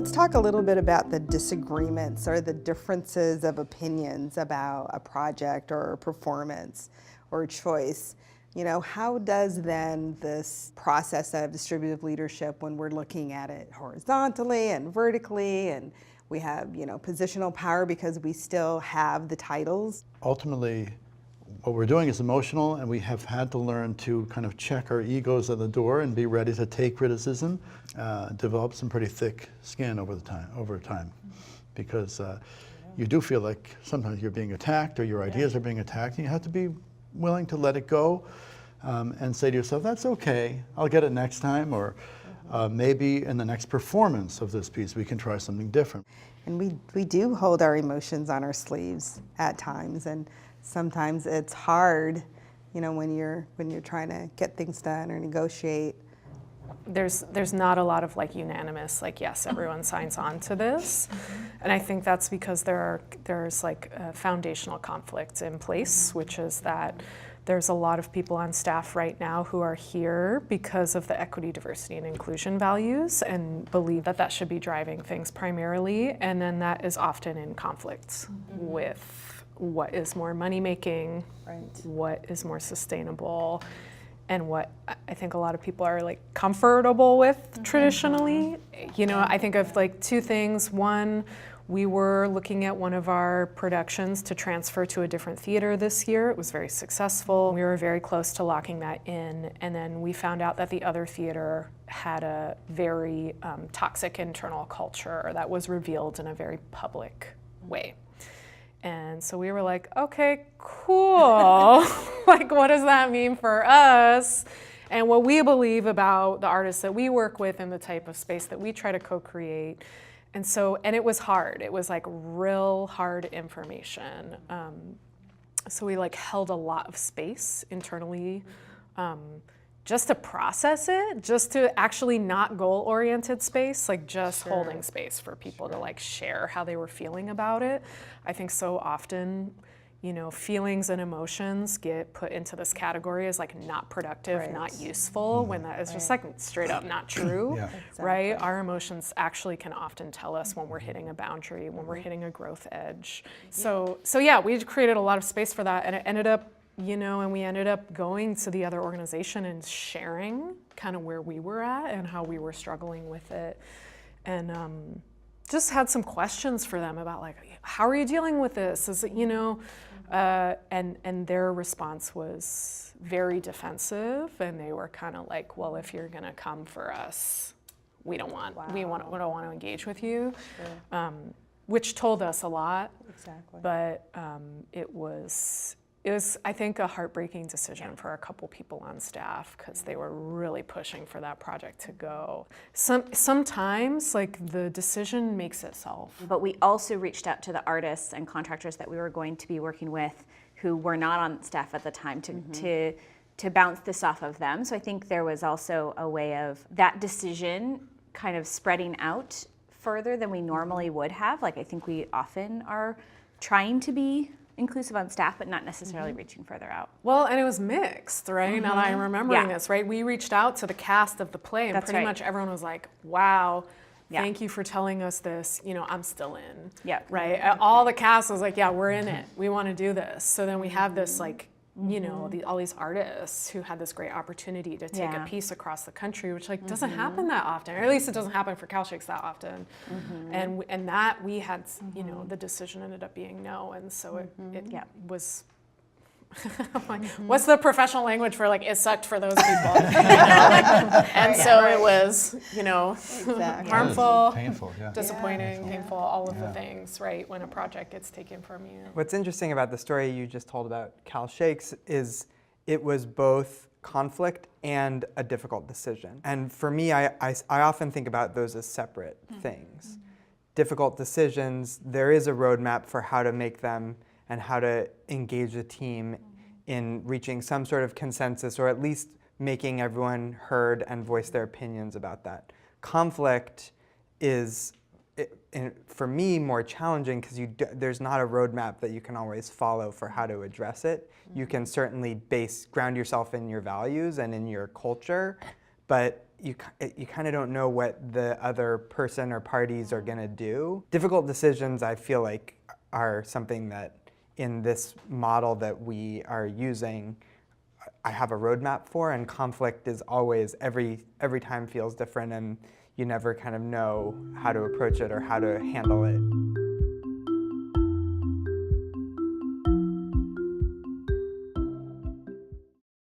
Let's talk a little bit about the disagreements or the differences of opinions about a project or a performance or a choice. You know, how does then this process of distributive leadership, when we're looking at it horizontally and vertically, and we have, you know, positional power because we still have the titles? Ultimately, what we're doing is emotional, and we have had to learn to kind of check our egos at the door and be ready to take criticism, develop some pretty thick skin over time, because you do feel like sometimes you're being attacked or your ideas are being attacked, and you have to be willing to let it go and say to yourself, that's okay, I'll get it next time, or maybe in the next performance of this piece we can try something different. And we do hold our emotions on our sleeves at times, and sometimes it's hard, you know, when you're trying to get things done or negotiate. There's not a lot of like unanimous, like, yes, everyone signs on to this. And I think that's because there's like a foundational conflict in place, which is that there's a lot of people on staff right now who are here because of the equity, diversity, and inclusion values and believe that that should be driving things primarily. And then that is often in conflict with what is more money-making, what is more sustainable, and what I think a lot of people are like comfortable with traditionally. You know, I think of like two things. One, we were looking at one of our productions to transfer to a different theater this year. It was very successful. We were very close to locking that in, and then we found out that the other theater had a very toxic internal culture that was revealed in a very public way. And so we were like, okay, cool. Like, what does that mean for us? And what we believe about the artists that we work with and the type of space that we try to co-create. And it was hard. It was like real hard information. So we like held a lot of space internally, just to process it, just to actually not goal-oriented space, like just holding space for people to like share how they were feeling about it. I think so often, you know, feelings and emotions get put into this category as like not productive, not useful, when that is just like straight up not true, right? Our emotions actually can often tell us when we're hitting a boundary, when we're hitting a growth edge. So yeah, we created a lot of space for that, and it ended up, you know, and we ended up going to the other organization and sharing kind of where we were at and how we were struggling with it. And just had some questions for them about like, how are you dealing with this? Is it, you know, and their response was very defensive, and they were kind of like, well, if you're gonna come for us, we don't want to engage with you. Which told us a lot. Exactly. But it was, I think, a heartbreaking decision for a couple people on staff, because they were really pushing for that project to go. Sometimes, like, the decision makes itself. But we also reached out to the artists and contractors that we were going to be working with who were not on staff at the time to bounce this off of them. So I think there was also a way of that decision kind of spreading out further than we normally would have. Like, I think we often are trying to be inclusive on staff, but not necessarily reaching further out. Well, and it was mixed, right? Now that I'm remembering this, right? We reached out to the cast of the play, and pretty much everyone was like, wow, thank you for telling us this. You know, I'm still in, right? All the cast was like, yeah, we're in it. We want to do this. So then we have this like, you know, all these artists who had this great opportunity to take a piece across the country, which like doesn't happen that often, or at least it doesn't happen for CalShakes that often. And that we had, you know, the decision ended up being no, and so it was. Like, what's the professional language for like it sucked for those people? You know, like, and it was, you know, harmful, painful, disappointing, painful, all of the things, right, when a project gets taken from you. What's interesting about the story you just told about CalShakes is it was both conflict and a difficult decision. And for me, I often think about those as separate things. Difficult decisions, there is a roadmap for how to make them and how to engage the team in reaching some sort of consensus, or at least making everyone heard and voice their opinions about that. Conflict is, for me, more challenging because there's not a roadmap that you can always follow for how to address it. You can certainly ground yourself in your values and in your culture, but you kind of don't know what the other person or parties are going to do. Difficult decisions, I feel like, are something that in this model that we are using, I have a roadmap for, and conflict is always, every time feels different, and you never kind of know how to approach it or how to handle it.